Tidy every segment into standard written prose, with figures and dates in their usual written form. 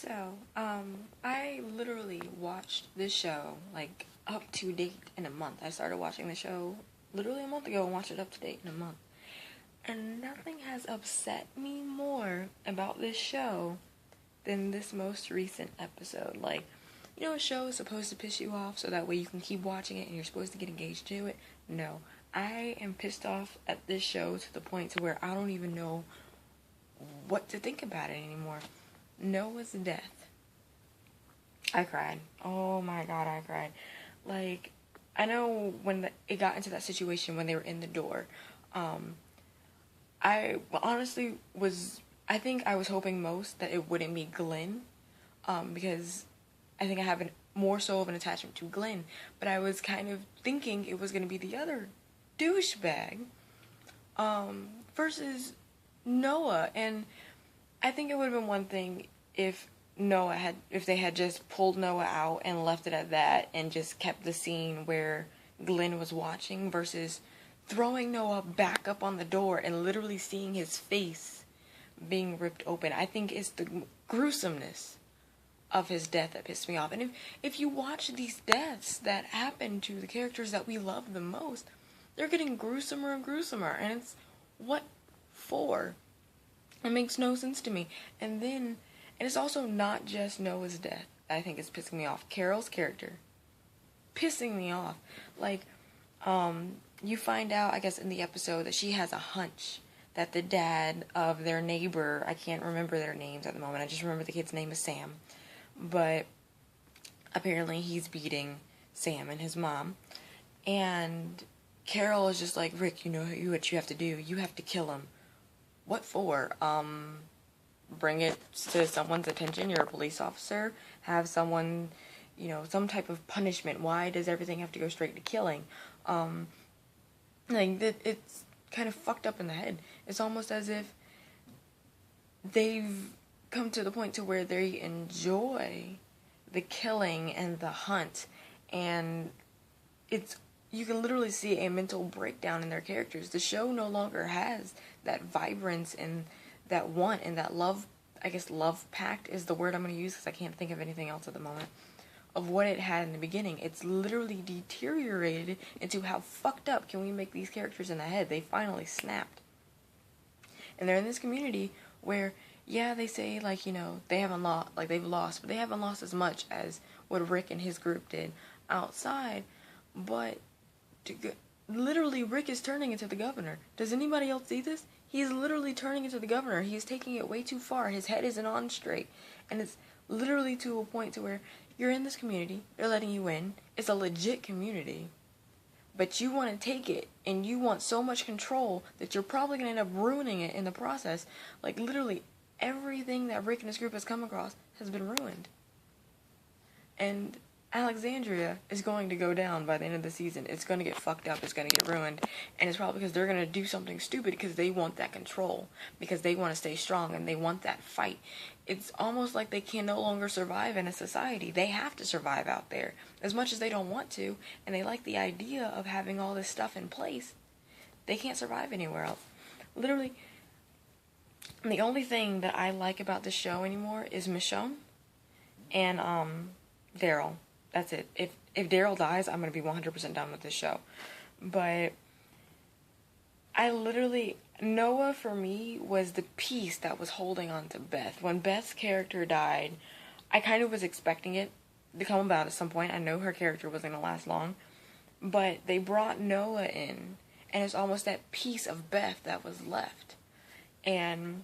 I literally watched this show, like, up to date in a month. I started watching the show literally a month ago and watched it up to date in a month. And nothing has upset me more about this show than this most recent episode. Like, a show is supposed to piss you off so that way you can keep watching it and you're supposed to get engaged to it? No. I am pissed off at this show to the point to where I don't even know what to think about it anymore. Noah's death. I cried. Oh my god, I cried. Like, I know when it got into that situation when they were in the door, I honestly I think I was hoping most that it wouldn't be Glenn, because I think I have more so of an attachment to Glenn, but I was kind of thinking it was going to be the other douchebag, versus Noah, and I think it would have been one thing if they had just pulled Noah out and left it at that and just kept the scene where Glenn was watching versus throwing Noah back up on the door and literally seeing his face being ripped open. I think it's the gruesomeness of his death that pissed me off. And if you watch these deaths that happen to the characters that we love the most, they're getting gruesomer and gruesomer, and it's what for? It makes no sense to me. And it's also not just Noah's death I think is pissing me off. Carol's character. Pissing me off. Like, you find out, I guess, in the episode that she has a hunch that the dad of their neighbor, I can't remember their names at the moment, I just remember the kid's name is Sam, but apparently he's beating Sam and his mom, and Carol is just like, Rick, you know what you have to do, you have to kill him. What for? Bring it to someone's attention, you're a police officer, have someone, some type of punishment. Why does everything have to go straight to killing? It's kind of fucked up in the head. It's almost as if they've come to the point to where they enjoy the killing and the hunt, and you can literally see a mental breakdown in their characters. The show no longer has that vibrance and that want and that love. I guess love pact is the word I'm going to use because I can't think of anything else at the moment, of what it had in the beginning. It's literally deteriorated into how fucked up can we make these characters in the head. They finally snapped. And they're in this community where, yeah, they say, they haven't lost, they've lost, but they haven't lost as much as what Rick and his group did outside. But literally, Rick is turning into the governor. Does anybody else see this? He's literally turning into the governor. He's taking it way too far. His head isn't on straight. And it's literally to a point to where you're in this community, they're letting you in, it's a legit community, but you want to take it, and you want so much control that you're probably going to end up ruining it in the process. Like, literally, everything that Rick and his group has come across has been ruined. And Alexandria is going to go down by the end of the season. It's going to get fucked up, it's going to get ruined, and it's probably because they're going to do something stupid because they want that control, because they want to stay strong, and they want that fight. It's almost like they can no longer survive in a society. They have to survive out there, as much as they don't want to, and they like the idea of having all this stuff in place. They can't survive anywhere else. Literally, the only thing that I like about this show anymore is Michonne and Daryl. That's it. If Daryl dies, I'm going to be 100% done with this show. But Noah for me was the piece that was holding on to Beth. When Beth's character died, I kind of was expecting it to come about at some point. I know her character wasn't going to last long. But they brought Noah in, and it's almost that piece of Beth that was left. And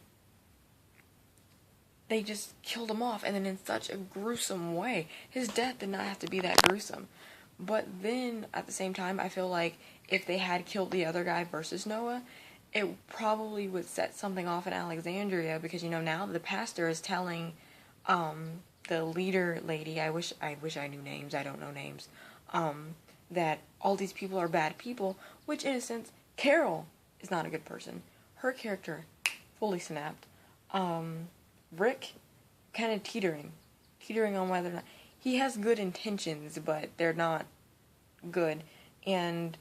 they just killed him off, and then in such a gruesome way. His death did not have to be that gruesome. But then, at the same time, I feel like if they had killed the other guy versus Noah, it probably would set something off in Alexandria, because, now the pastor is telling the leader lady, I wish I knew names, I don't know names, that all these people are bad people, which, in a sense, Carol is not a good person. Her character fully snapped. Rick, kind of teetering on whether or not he has good intentions, but they're not good. And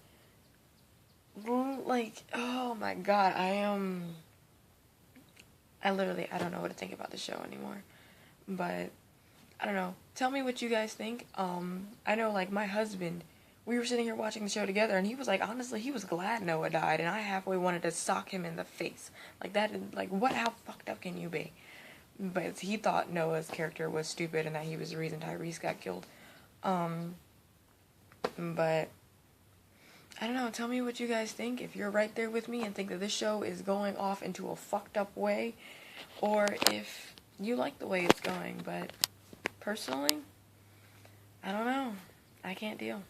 oh my god, I don't know what to think about the show anymore. But I don't know. Tell me what you guys think. I know, like, my husband, we were sitting here watching the show together, and he was like, honestly, he was glad Noah died, and I halfway wanted to sock him in the face. Like, that, like, what, how fucked up can you be? But he thought Noah's character was stupid and that he was the reason Tyrese got killed. But I don't know, tell me what you guys think, if you're right there with me and think that this show is going off into a fucked up way, or if you like the way it's going. But personally, I don't know. I can't deal.